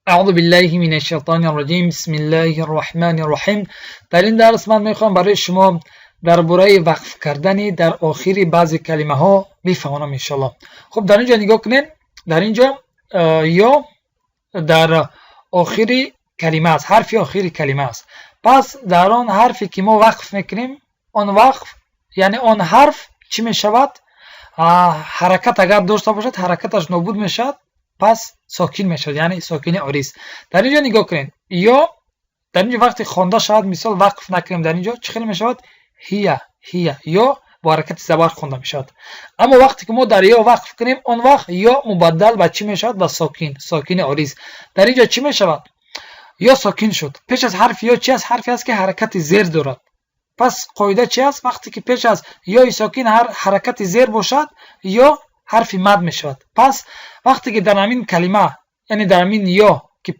اعوذ بالله من الشیطان الرجیم. بسم الله الرحمن الرحیم. در این درس من میخوام برای شما درباره وقف کردن در آخر بعضی کلمه ها بفهمونم ان شاء الله. خب در اینجا نگاه کنین. در اینجا یا در آخر کلمه است، حرف آخر کلمه است. پس در آن حرفی که ما وقف میکنیم، آن وقف یعنی آن حرف چی میشود؟ حرکت اگر داشته باشد حرکتش نابود میشود، پس ساکن میشود، یعنی ساکن عارض. در اینجا نگاه کنین. یا در اینجا وقتی خوانده شود، مثال وقف نکنیم، در اینجا چه خیلی میشود؟ هیا یا با حرکت زبر خوانده میشود. اما وقتی که ما در یا وقف کنیم، آن وقت یا مبدل به چی میشود؟ به ساکن عارض. در اینجا چی میشود؟ یا ساکن شد. پیش از حرف یا چی است؟ حرفی است که حرکت زیر دارد. پس قاعده چی است؟ وقتی که پیش از یا ساکن حرکت زیر باشد، یا حرف مد میشود. پس وقتی که در همین کلمه، یعنی در همین یا که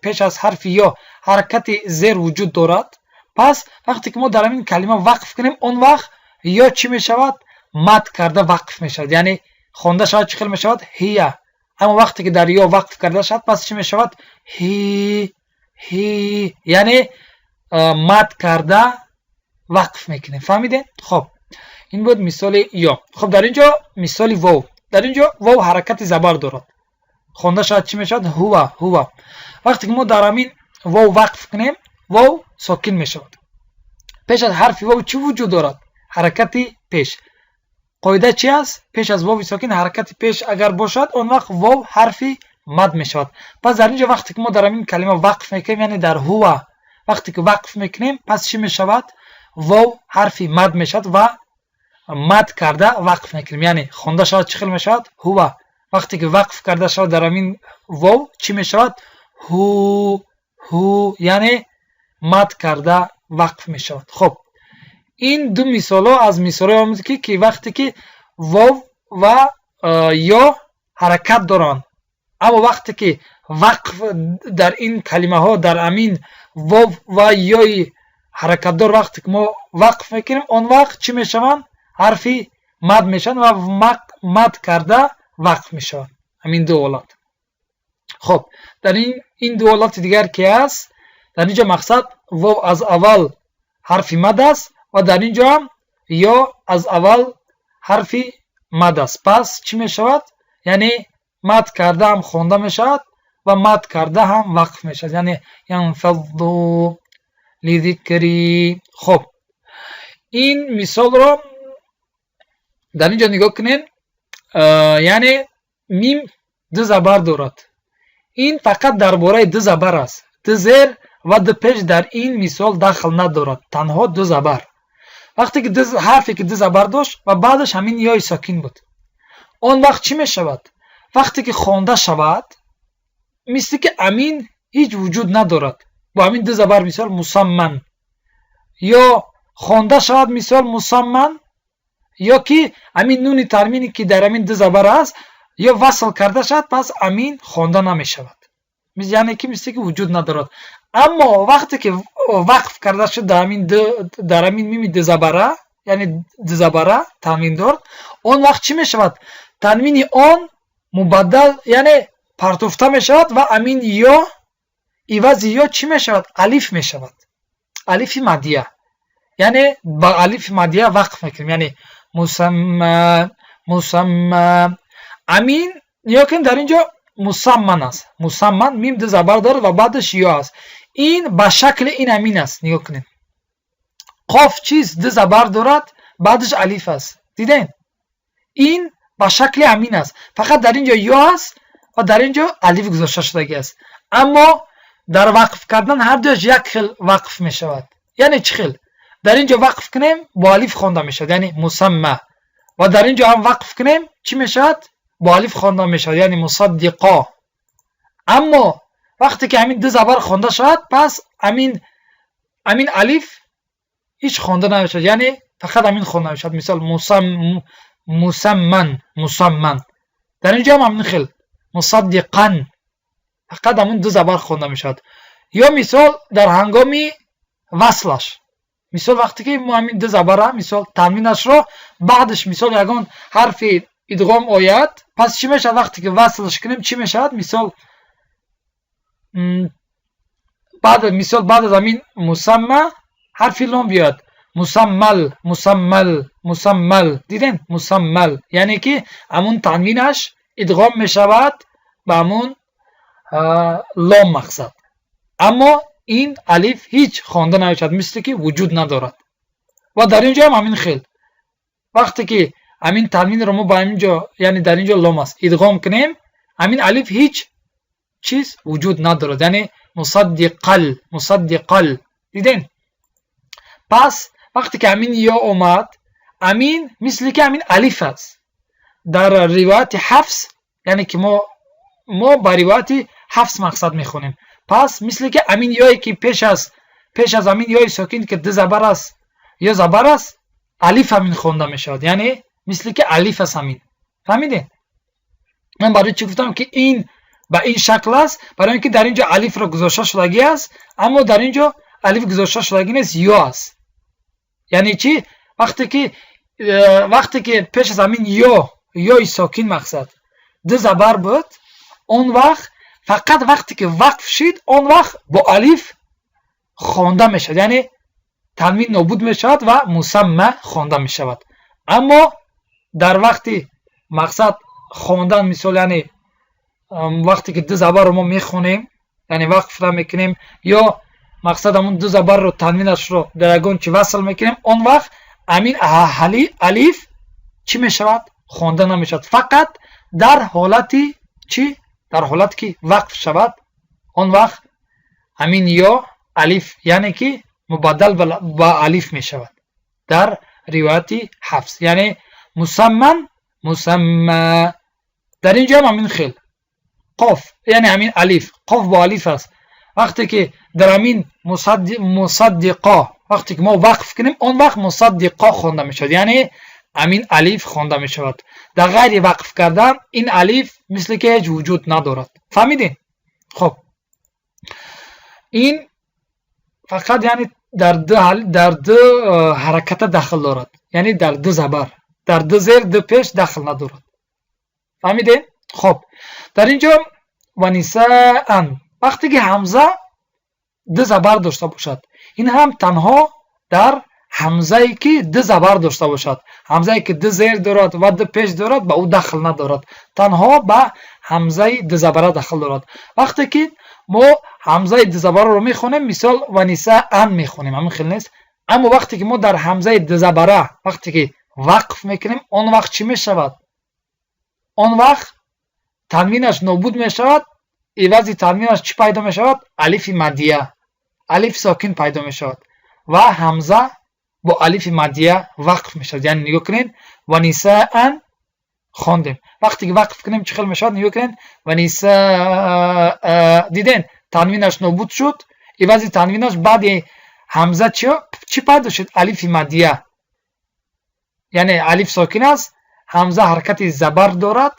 پیش از حرف یا حرکت زیر وجود دارد، پس وقتی که ما در همین کلمه وقف کنیم، اون وقت یا چی میشود؟ مد کرده وقف میشود، یعنی خوانده شود چی خیلی میشود؟ هیا. اما وقتی که در یا وقف کرده شود، پس چی میشود؟ هی، یعنی مد کرده وقف میکنه. فهمیدین؟ خب این بود مثال یا. خب در اینجا مثال واو. در اینجا واو حرکت زبر دارد، خوانده شود چی میشود؟ هو. وقتی که ما در همین واو وقف کنیم، واو ساکن میشود. پیش از حرف واو چی وجود دارد؟ حرکت پیش. قاعده چی است؟ پیش از واو ساکن حرکت پیش اگر باشد، اون وقت واو حرف مد میشود. پس در اینجا وقتی که ما در همین کلمه وقف میکنیم، یعنی در هو وقتی که وقف میکنیم، پس چی میشود؟ واو حرف مد میشود و مد کرده وقف میکنیم، یعنی خوانده شود چی خیلی میشود؟ هو. وقتی که وقف کرده شود در همین واو چی میشود؟ هو، یعنی مد کرده وقف میشود. خب این دو مثال ها از مثال ها آمد که وقتی که واو و یا حرکت دارند، اما وقتی که وقف در این کلمه ها در همین واو و یا حرکت دار وقتی که ما وقف میکنیم، اون وقت چی میشوند؟ حرفی مد میشن و مد کرده وقف میشن. همین دو حالت. خب در این دو حالت دیگر که است، در اینجا مقصد واو از اول حرفی مد است و در اینجا هم یا از اول حرفی مد است. پس چی میشود؟ یعنی مد کرده هم خوانده میشود و مد کرده هم وقف میشود، یعنی ینفضوا لذکری. خب این مثال رو در اینجا نگاه کنین. یعنی میم دو زبر دارد. این فقط درباره دو زبر است. دو زیر و دو پیش در این مثال داخل ندارد، تنها دو زبر. وقتی که حرفی که دو زبر داشت و بعدش همین یای ساکن بود، اون وقت چی می شود؟ وقتی که خوانده شود، مثل که امین هیچ وجود ندارد. با همین دو زبر مثال مسمن، یا خوانده شود مثال مسمن، یا که امین نون ترمینی که در امین دو زبر است یا وصل کرده شد، پس امین خوانده نمی شود، یعنی که مثل که وجود ندارد. اما وقتی که وقف کرده شد در امین میم دو زبره، یعنی دو زبره تنوین دارد، اون وقت چی می شود؟ تنوین آن مبدل، یعنی پرتوفته می شود و امین یا عوض یا چی می شود؟ الف می شود، الف مدیه. یعنی با الف مدیه وقف میکنیم، یعنی مسمى. امین یا که در اینجا مسمن است. مسمن میم دو زبر دارد و بعدش یا است. این به شکل این امین است. نگاه کنید. قاف چیز دو زبر دارد، بعدش الف است. دیدین؟ این به شکل امین است. فقط در اینجا یا است و در اینجا الف گذاشته شده است. اما در وقف کردن هر دوش یک خیل وقف می شود. یعنی چه خیل؟ در اینجا وقف کنیم با الف خوانده می شود، یعنی مسمى، و در اینجا هم وقف کنیم چی می شود؟ با الف خوانده می شود، یعنی مصدقا. اما وقتی که همین دو زبر خوانده شود، پس همین الف هیچ خوانده نمی شود، یعنی فقط همین خوانده می شود. مثال مسمن. در اینجا هم همین خیل مصدقا، فقط همین دو زبر خوانده می شود. یا مثال در هنگامی وصلش، مثال وقتی که ما همین دو زبره مثال تنوینش رو بعدش مثال یگان حرف ادغام آید، پس چی میشه؟ وقتی که وصلش کنیم چی میشه؟ مثال بعد مثال بعد از همین مسمى حرفی لام بیاد. مسمل مسمل مسمل. دیدین مسمل یعنی که همون تنوینش ادغام می شود به همون لام مقصد، اما این الف هیچ خوانده نمیشد، مثل که وجود ندارد. و در اینجا هم همین خیل وقتی که همین تنوین رو ما با اینجا یعنی در اینجا لام است ادغام کنیم، همین الف هیچ چیز وجود ندارد، یعنی مصدقل مصدقل. دیدین؟ پس وقتی که همین یا اومد، همین مثل که همین الف است در روایت حفص، یعنی که ما با روایت حفص مقصد میخونیم. پس مثل که همین یایی که پیش از همین یای ساکن که دو زبر است یا زبر است، الف همین خونده میشود، یعنی مثل که الف است همین. فهمیدین؟ من برای چی گفتم که این با این شکل است؟ برای اینکه در اینجا الف را گذاشته شدگی است، اما در اینجا الف گذاشته شدگی نیست، یا است. یعنی چی؟ وقتی که پیش از همین یا ساکن مقصد دو زبر بود، اون وقت فقط وقتی که وقف شد اون وقت با الف خوانده میشد، یعنی تنوین نابود میشود و مسمى خوانده میشود. اما در وقتی مقصد خواندن مثال یعنی وقتی که دو زبر رو ما میخونیم یعنی وقف را میکنیم یا مقصد همون دو زبر رو تنوینش رو در اگون چی وصل میکنیم، اون وقت همین الف چی میشود؟ خوانده نمیشود. فقط در حالتی چی؟ در حالت که وقف شود، اون وقت همین یا الف یعنی که مبدل با الف میشود در روایت حفص، یعنی مسمى. در اینجا هم همین خیل قاف یعنی همین الف، قاف با الف است. وقتی که در همین مصدقا وقتی که ما وقف کنیم، اون وقت مصدقا خوانده میشود، یعنی همین الف خوانده میشود. در غیر وقف کردن این الف مثل که هیچ وجود ندارد. فهمیدین؟ خب این فقط یعنی در دو حرکت داخل دارد، یعنی در دو زبر، در دو زیر دو پیش داخل ندارد. فهمیدین؟ خب در اینجا و نساء وقتی که حمزه دو زبر داشته باشد، این هم تنها در حمزه ای که دو زبر داشته باشد، حمزه ای که دو زیر دارد و دو پیش دارد به او داخل ندارد، تنها به حمزه دو زبره داخل دارد. وقتی که ما حمزه دو زبره رو میخونیم مثال و نساء میخونیم، همین خیلی نیست. اما وقتی که ما در حمزه دو زبره وقتی که وقف میکنیم، اون وقت چی میشود؟ اون وقت تنوینش نابود میشود، عوضی تنوینش چی پیدا میشود؟ الف مدیه، الف ساکن پیدا میشود و حمزه با الف مدیه وقف میشود. یعنی نگاه کنین و نساء خواندیم، وقتی که وقف کنیم چی خیلی میشود؟ نگاه کنین و نساء، دیدین تنوینش نابود شد، عوضی تنوینش بعد حمزه چی پیدا شد؟ الف مدیه، یعنی الف ساکن است، حمزه حرکت زبر دارد،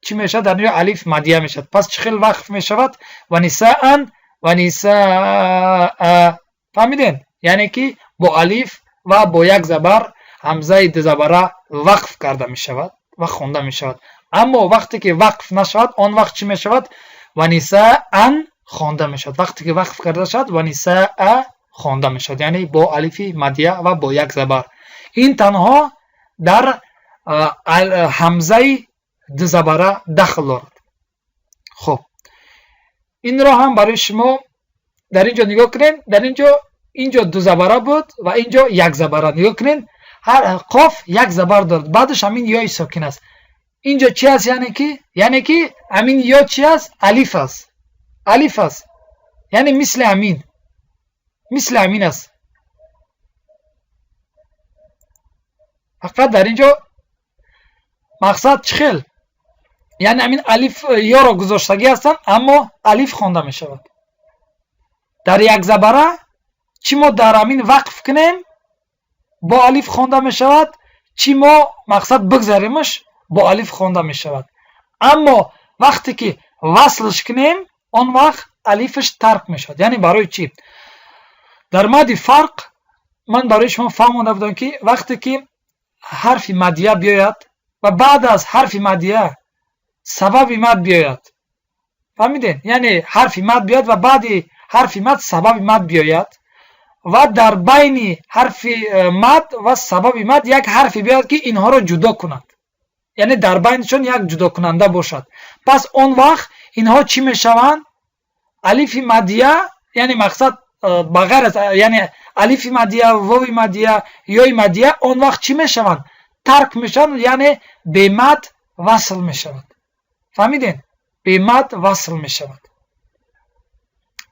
چی میشه؟ در اینجا الف مدیه میشد. پس چه خیلی وقف میشود؟ و نساء و نساء. فهمیدین؟ یعنی که با الف و با یک زبر حمزه دو زبره وقف کرده میشود و خونده میشود. اما وقتی که وقف نشود، اون وقت چی میشود؟ و نساء خونده میشود. وقتی که وقف کرده شد و نساء خونده میشود، یعنی با الف مدیه و با یک زبر. این تنها در حمزه دو زبره داخل دارد. خب این را هم برای شما در اینجا نگاه کنین، در اینجا دو زبره بود و اینجا یک زبره. نگاه کنین هر قاف یک زبر دارد، بعدش همین یای ساکن است. اینجا چی است؟ یعنی که همین یا چی است؟ الف است، الف است، یعنی مثل همین است. فقط در اینجا مقصد چخیل یعنی همین الف یا را گذاشتگی هستند، اما الف خوانده می شود. در یک زبره چی ما در همین وقف کنیم با الف خوانده می شود، چی ما مقصد بگذاریمش با الف خوانده می شود. اما وقتی که وصلش کنیم، اون وقت الفش ترک می شود. یعنی برای چی؟ در مد فرق من برای شما فهمونده بودم که وقتی که حرف مدیه بیاید و بعد از حرف مدیه سبب مد بیاید، فهمیدین؟ یعنی حرف مد بیاد و بعد حرف مد سبب مد بیاید و در بین حرف مد و سبب مد یک حرف بیاد که اینها رو جدا کند، یعنی در بینشون یک جدا کننده باشد. پس اون وقت اینها چی میشوند؟ الف مدیه، یعنی مقصد بغیر از یعنی الف مدیه، واو مدیه، یا مدیه، اون وقت چی میشوند؟ ترک میشن، یعنی به مد وصل میشود. فهمیدین؟ به مد وصل میشود.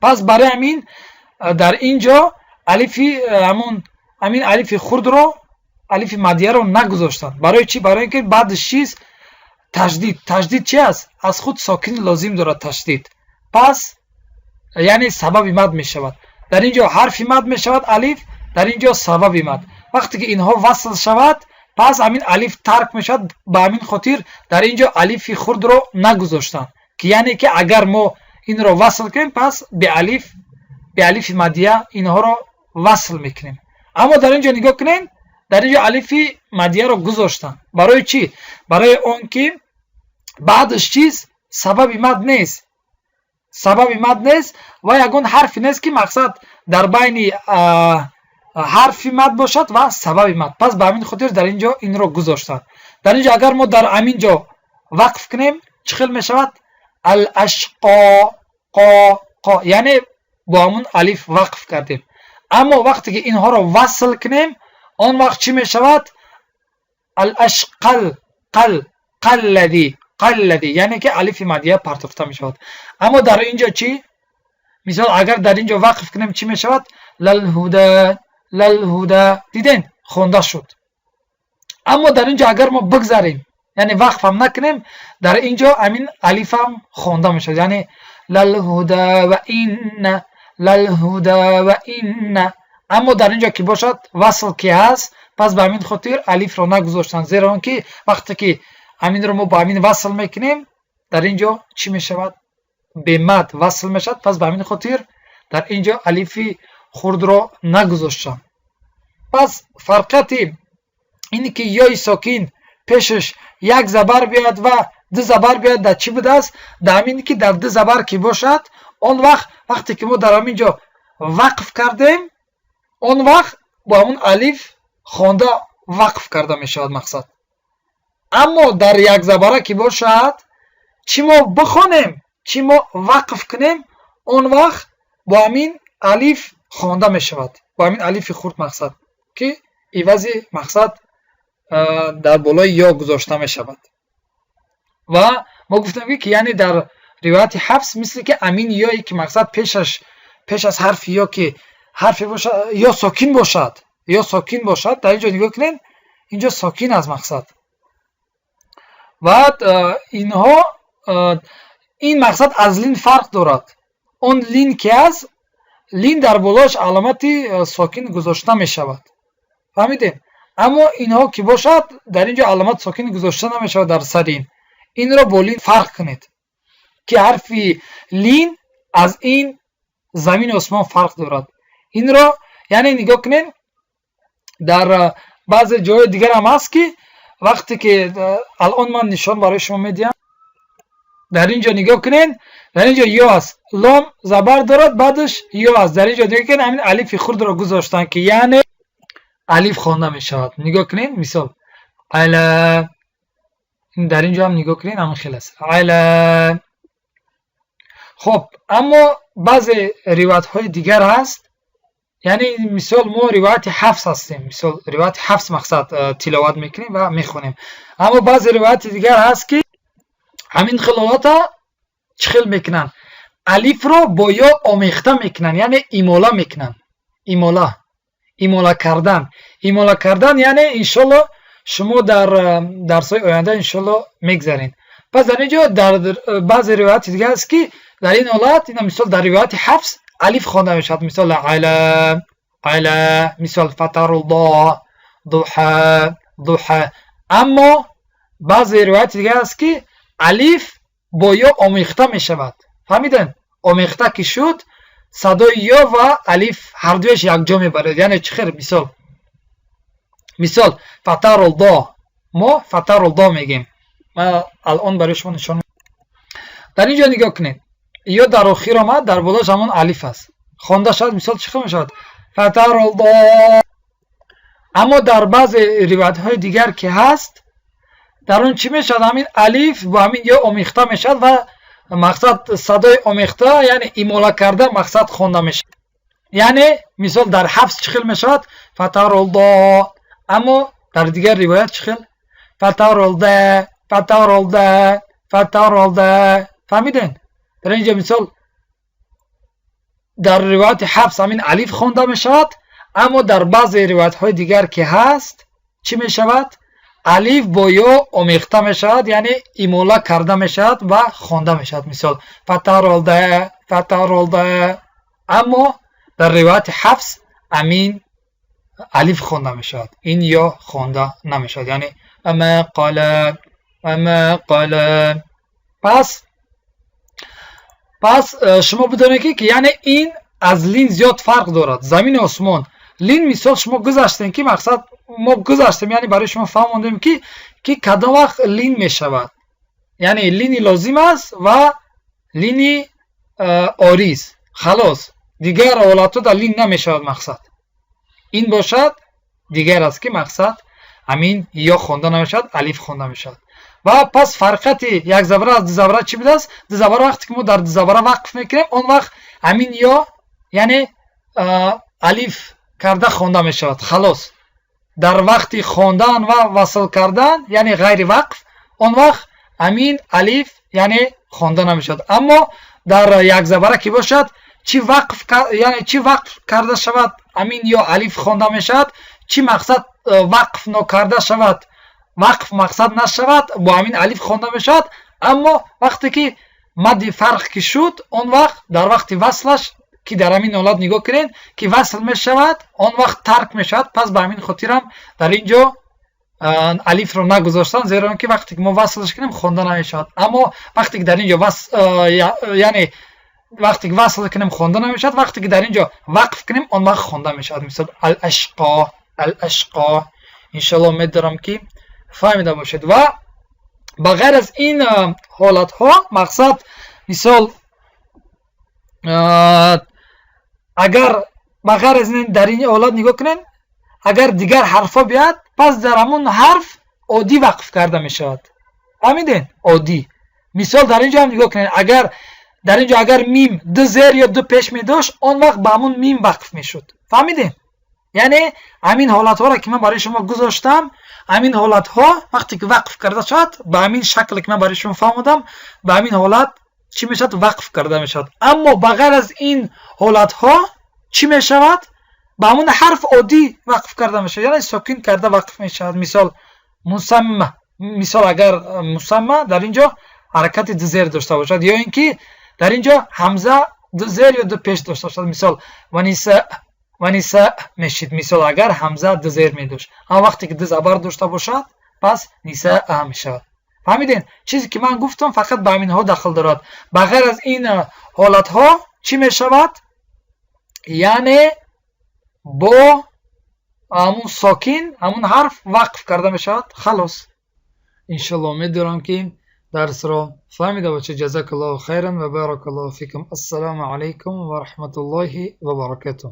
پس برای همین در اینجا الف همین الف خرد رو، الف مدیه رو نگذاشتن. برای چی؟ برای اینکه بعدش چیز تشدید چی است؟ از خود ساکن لازم دارد تشدید. پس یعنی سبب مد می شود. در اینجا حرف مد می شود الف، در اینجا سبب مد. وقتی که اینها وصل شود پس همین الف ترک می شود. به همین خاطر در اینجا الف خرد رو نگذاشتن، که یعنی که اگر ما این رو وصل کنیم پس به الف مدیه اینها رو وصل میکنیم. اما در اینجا نگاه کنین، در اینجا الف مدیه رو گذاشتن. برای چی؟ برای اون که بعدش چیز سبب مد نیست، سبب مد نیست و یگون حرف نیست که مقصد در بین حرف مد باشد و سبب مد. پس به همین خاطر در اینجا این رو گذاشتن. در اینجا اگر ما در همین جا وقف کنیم چه خیلی می شود؟ الاشقا قا، یعنی با همون الف وقف کردیم. اما وقتی که اینها رو وصل کنیم اون وقت چی می شود؟ الاشقل قلدی، یعنی که الف مدیه پرتافته می شود. اما در اینجا چی؟ مثال اگر در اینجا وقف کنیم چی می شود؟ للهدا، دیدین؟ خونده شد. اما در اینجا اگر ما بگذاریم یعنی وقف هم نکنیم، در اینجا همین الف هم خونده می شود، یعنی للهدا و این. اما در اینجا که باشد وصل که هست، پس به همین خاطر الف رو نگذاشتن، زیرا که وقتی که همین رو ما با همین وصل میکنیم در اینجا چی می شود؟ به مد وصل می شود. پس به همین خاطر در اینجا الف خرد رو نگذاشتن. پس فرقت اینی که یای ساکن پیشش یک زبر بیاد و دو زبر بیاد در چی بوده است؟ در همین که در دو زبر که باشد اون وقتی که ما در همینجا وقف کردیم اون وقت با همون الف خوانده وقف کرده می شود مقصد. اما در یک زبره که باشد چی ما بخونیم چی ما وقف کنیم اون وقت با همین الف خوانده می شود، با همین الف خرد مقصد که عوضی مقصد در بالای یا گذاشته می شود. و ما گفتم که یعنی در روایت حفص مثل که امین یایی که مقصد پیش از حرف یا که حرف باشد یا ساکن باشد در اینجا نگاه کنین، اینجا ساکن از مقصد. و اینها این مقصد از لین فرق دارد. اون لین که از لین در بالاش علامتی ساکن گذاشته می شود، فهمیدین؟ اما اینها که باشد در اینجا علامت ساکن گذاشته نمی شود در سر این را با لین فرق کنید که حرف لین از این زمین و آسمان فرق دارد. این را یعنی نگاه کنین در بعض جای دیگر هم هست که وقتی که الان من نشان برای شما میدیم، در اینجا نگاه کنین، در اینجا یا است، لام زبر دارد بعدش یا است. در اینجا نگاه کنین همین الف خرد را گذاشتن که یعنی الف خوانده می شود. نگاه کنین مثال علا، در اینجا هم نگاه کنین همین خیلی است علا. خب اما بعض روایت های دیگر هست، یعنی مثال ما روایت حفص هستیم، مثال روایت حفص مقصد تلاوت میکنیم و میخونیم. اما بعض روایت دیگر هست که همین خلالات چخل میکنن، الف رو با یا آمیخته میکنن، یعنی ایمالا میکنن. ایمالا کردن یعنی انشالله شما در درسای آینده انشالله میگذارین. پس در اینجا در بعض روایت دیگه هست که در این حالت، این مثال در روایت حفص الف خوانده میشد، مثال علا، مثال فطر الله، ضحى. اما بعض روایت دیگه هست که الف با یا آمیخته میشود، فهمیدن؟ آمیخته که شد صدای یا و الف هر دویش یک جا میبرد. یعنی چخیر مثال فطر الله، ما فطر الله میگیم. ما الان برای شما نشان. در اینجا نگاه کنید یا در آخر آمد در بالاش همون الف است خوانده شد مثال چی میشود فتر الله. اما در بعض روایت های دیگر که هست در اون چی میشد همین الف با همین یا آمیخته میشد و مقصد صدای آمیخته یعنی ایمالا کرده مقصد خوانده میشد. یعنی مثال در حفظ چی خیل میشد فتر الله، اما در دیگر روایت چی خیل فتر الله فتر الله فتر الله. فهمیدین؟ در اینجا مثال در روایت حفظ همین الف خوانده میشود، اما در بعضی روایت های دیگر که هست چی میشود الف با یا آمیخته میشود یعنی ایمالا کرده میشود و خوانده میشود مثال فتر الله فتر الله. اما در روایت حفظ همین الف خوانده میشود این یا خوانده نمیشود یعنی اما قال اما قال. پس شما بدونید که یعنی این از لین زیاد فرق دارد زمین و آسمان. لین مثال شما گذاشتین که مقصد ما گذاشتیم یعنی برای شما فهموندیم که کدام وقت لین میشود یعنی لینی لازم است و لینی آریز خلاص دیگر حالاتو در لین نمیشود مقصد این باشد دیگر است که مقصد همین یا خونده نمیشود الف خونده میشود. و پس فرقت یک زبره از دو زبره چی بوده است؟ دو زبره وقتی که ما در دو زبره وقف میکنیم اون وقت همین یا یعنی الف کرده خونده میشود خلاص. در وقتی خواندن و وصل کردن یعنی غیر وقف اون وقت همین الف یعنی خونده نمیشود. اما در یک زبره که باشد چی وقف یعنی چی وقف کرده شود همین یا الف خونده میشود، چی مقصد وقف نکرده شود وقف مقصد نشود با همین الف خونده میشود. اما وقتی که مد فرق که شد اون وقت در وقت وصلش که در همین حالت نگاه کنین که وصل میشود اون وقت ترک میشود. پس به همین خاطر هم در اینجا الف رو نگذاشتن زیرا اینکه وقتی که ما وصلش کنیم خونده نمیشود. اما وقتی که در اینجا یعنی وقتی که وصل کنیم خونده نمیشود، وقتی که در اینجا وقف کنیم اون وقت خونده میشود مثل الاشقا الاشقا. انشالله میدارم که فهمیده باشید. و بغیر از این حالت ها مقصد مثال اگر بغیر از این در این حالت نگاه کنین اگر دیگر حرفا بیاد پس در همون حرف عادی وقف کرده میشود. فهمیدین؟ عادی. مثال در اینجا هم نگاه کنین اگر در اینجا اگر میم دو زیر یا دو پیش می داشت اون وقت به همون میم وقف میشد. فهمیدین؟ یعنی همین حالت ها را که من برای شما گذاشتم همین حالت ها وقتی که وقف کرده شد به همین شکل که من برای شما فهمیدم به همین حالت چی میشد وقف کرده میشد. اما بغیر از این حالت ها چی میشود به همون حرف عادی وقف کرده میشد یعنی ساکن کرده وقف میشود. مثال مسمى مثال اگر مسمى در اینجا حرکت دو زیر داشته باشد یا اینکه در اینجا حمزه دو زیر یا دو پیش داشته باشد مثال ونساء میشید. مثال اگر حمزه دو زیر می داشت اما وقتی که دو زبر داشته باشد پس نساء میشود. فهمیدین؟ چیزی که من گفتم فقط به همین ها داخل دارد. بغیر از این حالت ها چی میشود یعنی با همون ساکن همون حرف وقف کرده میشود خلاص. انشالله امید دارم که درس را فهمیده باشید. جزاک الله خیرا و بارک الله فیکم. السلام علیکم و رحمت الله و برکاته.